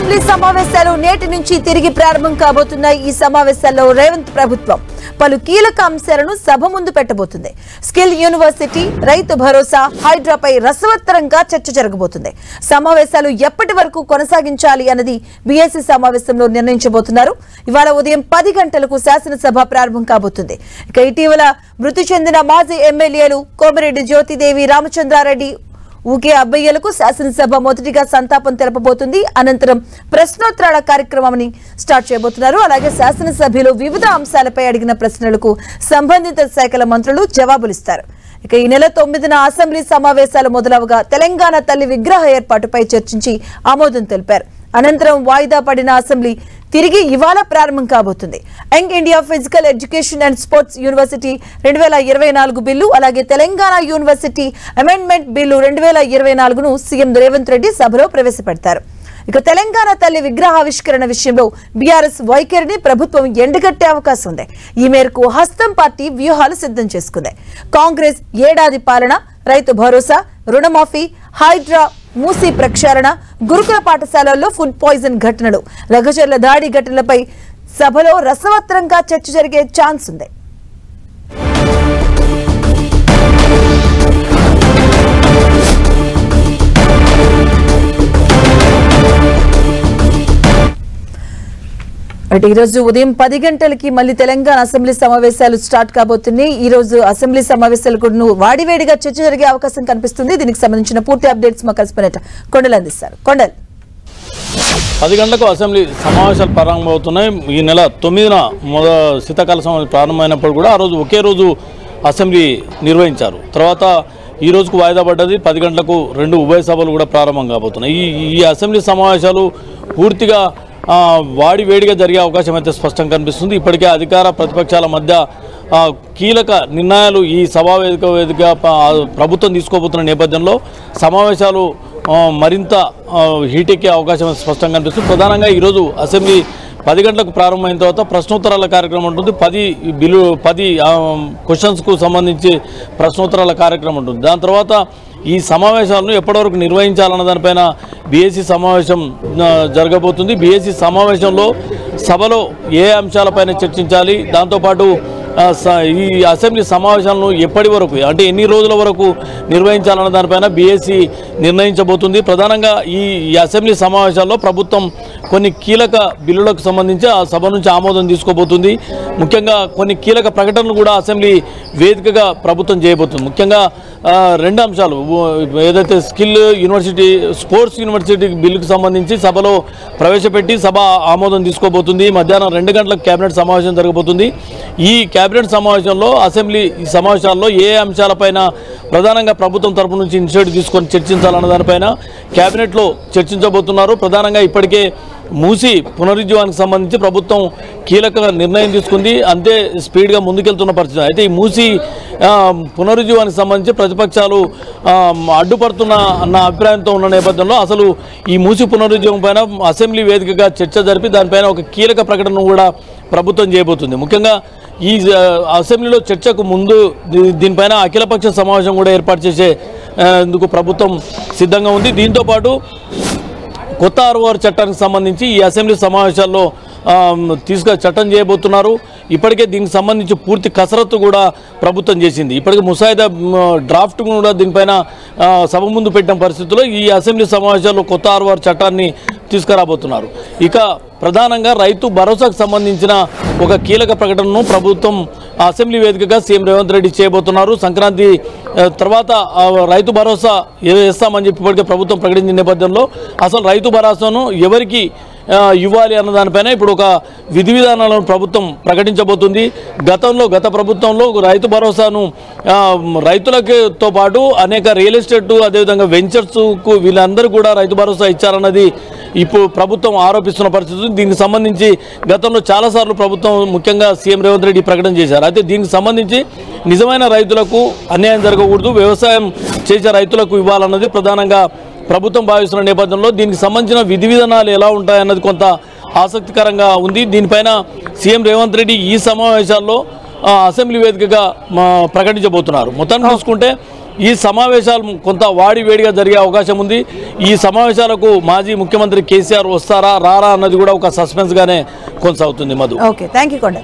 Assembly సమావేశాలు నేటి నుంచి తిరిగి ప్రారంభం కాబోతున్నాయి. ఈ సమావేశాల్లో రేవంత్ ప్రభుత్వం పలు కీలక అంశాలను సభ ముందు పెట్టబోతుంది. స్కిల్ యూనివర్సిటీ, రైతు భరోసా, హైడ్రాపై రసవత్తరంగా చర్చ జరగబోతుంది. సమావేశాలు ఎప్పటి వరకు కొనసాగించాలి అన్నది బీఎస్సీ సమావేశంలో నిర్ణయించబోతున్నారు. ఇవాళ ఉదయం 10 గంటలకు శాసనసభ ప్రారంభం కాబోతుంది. ఇక ఇటీవల మృతి చెందిన మాజీ ఎమ్మెల్యేలు కోమిరెడ్డి జ్యోతిదేవి, రామచంద్రారెడ్డి, ఊకే అబ్బయ్యలకు శాసనసభ మొదటిగా సంతాపం తెలపబోతుంది. అనంతరం ప్రశ్నోత్తరాల కార్యక్రమాన్ని స్టార్ట్ చేయబోతున్నారు. అలాగే శాసనసభ్యులు వివిధ అంశాలపై అడిగిన ప్రశ్నలకు సంబంధిత శాఖల మంత్రులు జవాబులిస్తారు. ఇక ఈ నెల 9న అసెంబ్లీ సమావేశాలు మొదలవగా తెలంగాణ తల్లి విగ్రహ ఏర్పాటుపై చర్చించి ఆమోదం తెలిపారు. అనంతరం వాయిదా పడిన అసెంబ్లీ తిరిగి ఇవాళ ప్రారంభం కాబోతుంది. Young India physical education and sports university 2024 bill, అలాగే తెలంగాణ యూనివర్సిటీ అమెండ్మెంట్ బిల్లు 2024ను సీఎం రేవంత్ రెడ్డి సభలో ప్రవేశపెడతారు. ఇక తెలంగాణ తల్లి విగ్రహావిష్కరణ విషయంలో బీఆర్ఎస్ వైఖరిని ప్రభుత్వం ఎండగట్టే అవకాశం ఉంది. ఈ మేరకు హస్తం పార్టీ వ్యూహాలు సిద్ధం చేసుకుంది. కాంగ్రెస్ ఏడాది పాలన, రైతు భరోసా, రుణమాఫీ, హైడ్రా, మూసీ ప్రక్షాళన, గురుకుల పాఠశాలల్లో ఫుడ్ పాయిజన్ ఘటనలు, లగచర్ల దాడి ఘటనలపై సభలో రసవత్తరంగా చర్చ జరిగే ఛాన్స్ ఉంది. ఈ రోజు ఉదయం 10 గంటలకి మళ్ళీ తెలంగాణ అసెంబ్లీ సమావేశాలు స్టార్ట్ కాబోతున్నాయి. ఈ రోజు అసెంబ్లీ సమావేశాలు కూడా వాడివేడిగా చర్చ జరిగే అవకాశం కనిపిస్తుంది. దీనికి సంబంధించిన పూర్తి అప్డేట్స్ మా కరెస్పాండెంట్ కొండల్ అందిస్తారు. కొండల్, 10 గంటలకు అసెంబ్లీ సమావేశాలు ప్రారంభమవుతున్నాయి. ఈ నెల 9న శీతాకాల సమావేశం ప్రారంభమైనప్పుడు కూడా ఆ రోజు ఒకే రోజు అసెంబ్లీ నిర్వహించారు. తర్వాత ఈ రోజుకు వాయిదా పడ్డది. 10 గంటలకు 2 ఉభయ సభలు కూడా ప్రారంభం కాబోతున్నాయి. ఈ అసెంబ్లీ సమావేశాలు పూర్తిగా వాడివేడిగా జరిగే అవకాశం అయితే స్పష్టంగా కనిపిస్తుంది. ఇప్పటికే అధికార ప్రతిపక్షాల మధ్య కీలక నిర్ణయాలు ఈ సభా వేదిక ప్రభుత్వం తీసుకోబోతున్న నేపథ్యంలో సమావేశాలు మరింత హీటెక్కే అవకాశం స్పష్టంగా కనిపిస్తుంది. ప్రధానంగా ఈరోజు అసెంబ్లీ 10 గంటలకు ప్రారంభమైన తర్వాత ప్రశ్నోత్తరాల కార్యక్రమం ఉంటుంది. 10 క్వశ్చన్స్కు సంబంధించి ప్రశ్నోత్తరాల కార్యక్రమం ఉంటుంది. దాని తర్వాత ఈ సమావేశాలను ఎప్పటివరకు నిర్వహించాలన్న దానిపైన బీఎస్సీ సమావేశం జరగబోతుంది. బీఎస్సీ సమావేశంలో సభలో ఏ అంశాలపైన చర్చించాలి, దాంతోపాటు ఈ అసెంబ్లీ సమావేశాలను ఎప్పటి వరకు అంటే ఎన్ని రోజుల వరకు నిర్వహించాలన్న దానిపైన బీఎస్సీ నిర్ణయించబోతుంది. ప్రధానంగా ఈ అసెంబ్లీ సమావేశాల్లో ప్రభుత్వం కొన్ని కీలక బిల్లులకు సంబంధించి ఆ సభ నుంచి ఆమోదం తీసుకోబోతుంది. ముఖ్యంగా కొన్ని కీలక ప్రకటనలు కూడా అసెంబ్లీ వేదికగా ప్రభుత్వం చేయబోతుంది. ముఖ్యంగా 2 అంశాలు, ఏదైతే స్కిల్ యూనివర్సిటీ, స్పోర్ట్స్ యూనివర్సిటీ బిల్లుకు సంబంధించి సభలో ప్రవేశపెట్టి సభ ఆమోదం తీసుకోబోతుంది. మధ్యాహ్నం 2 గంటలకు కేబినెట్ సమావేశం జరగబోతుంది. ఈ కేబినెట్ సమావేశంలో అసెంబ్లీ సమావేశాల్లో ఏ అంశాలపైన ప్రధానంగా ప్రభుత్వం తరపు నుంచి ఇనిషియేటివ్ తీసుకొని చర్చించాలన్న దానిపైన కేబినెట్లో చర్చించబోతున్నారు. ప్రధానంగా ఇప్పటికే మూసీ పునరుజ్జీవానికి సంబంధించి ప్రభుత్వం కీలక నిర్ణయం తీసుకుంది. అంతే స్పీడ్గా ముందుకెళ్తున్న పరిస్థితి. అయితే ఈ మూసీ పునరుజ్జీవానికి సంబంధించి ప్రతిపక్షాలు అడ్డుపడుతున్న అన్న అభిప్రాయంతో ఉన్న నేపథ్యంలో అసలు ఈ మూసీ పునరుజ్జీవం పైన అసెంబ్లీ వేదికగా చర్చ జరిపి దానిపైన ఒక కీలక ప్రకటన కూడా ప్రభుత్వం చేయబోతుంది. ముఖ్యంగా ఈ అసెంబ్లీలో చర్చకు ముందు దీనిపైన అఖిలపక్ష సమావేశం కూడా ఏర్పాటు చేసేందుకు ప్రభుత్వం సిద్ధంగా ఉంది. దీంతోపాటు కొత్త 6వ చట్టానికి సంబంధించి ఈ అసెంబ్లీ సమావేశాల్లో చట్టం చేయబోతున్నారు. ఇప్పటికే దీనికి సంబంధించి పూర్తి కసరత్తు కూడా ప్రభుత్వం చేసింది. ఇప్పటికే ముసాయిదా డ్రాఫ్ట్ కూడా దీనిపైన సభ ముందు పెట్టిన పరిస్థితుల్లో ఈ అసెంబ్లీ సమావేశాల్లో కొత్త 6వ చట్టాన్ని తీసుకురాబోతున్నారు. ఇక ప్రధానంగా రైతు భరోసాకు సంబంధించిన ఒక కీలక ప్రకటనను ప్రభుత్వం అసెంబ్లీ వేదికగా సీఎం రేవంత్ రెడ్డి చేయబోతున్నారు. సంక్రాంతి తర్వాత రైతు భరోసా వేస్తామని చెప్పి ఇప్పటికే ప్రభుత్వం ప్రకటించిన నేపథ్యంలో అసలు రైతు భరోసాను ఎవరికి ఇవ్వాలి అన్న దానిపైన ఇప్పుడు ఒక విధి విధానాలను ప్రభుత్వం ప్రకటించబోతుంది. గత ప్రభుత్వంలో రైతు భరోసాను రైతులతో పాటు అనేక రియల్ ఎస్టేట్, అదేవిధంగా వెంచర్స్కు వీళ్ళందరూ కూడా రైతు భరోసా ఇచ్చారన్నది ఇప్పుడు ప్రభుత్వం ఆరోపిస్తున్న పరిస్థితి. దీనికి సంబంధించి గతంలో చాలాసార్లు ప్రభుత్వం ముఖ్యంగా సీఎం రేవంత్ రెడ్డి ప్రకటన చేశారు. అయితే దీనికి సంబంధించి నిజమైన రైతులకు అన్యాయం జరగకూడదు, వ్యవసాయం చేసే రైతులకు ఇవ్వాలన్నది ప్రధానంగా ప్రభుత్వం భావిస్తున్న నేపథ్యంలో దీనికి సంబంధించిన విధి విధానాలు ఎలా ఉంటాయన్నది కొంత ఆసక్తికరంగా ఉంది. దీనిపైన సీఎం రేవంత్ రెడ్డి ఈ సమావేశాల్లో అసెంబ్లీ వేదికగా ప్రకటించబోతున్నారు. మొత్తాన్ని చూసుకుంటే ఈ సమావేశాలు కొంత వాడివేడిగా జరిగే అవకాశం ఉంది. ఈ సమావేశాలకు మాజీ ముఖ్యమంత్రి కేసీఆర్ వస్తారా రారా అన్నది కూడా ఒక సస్పెన్స్గానే కొనసాగుతుంది. మధు. ఓకే, థ్యాంక్ యూ కొండ.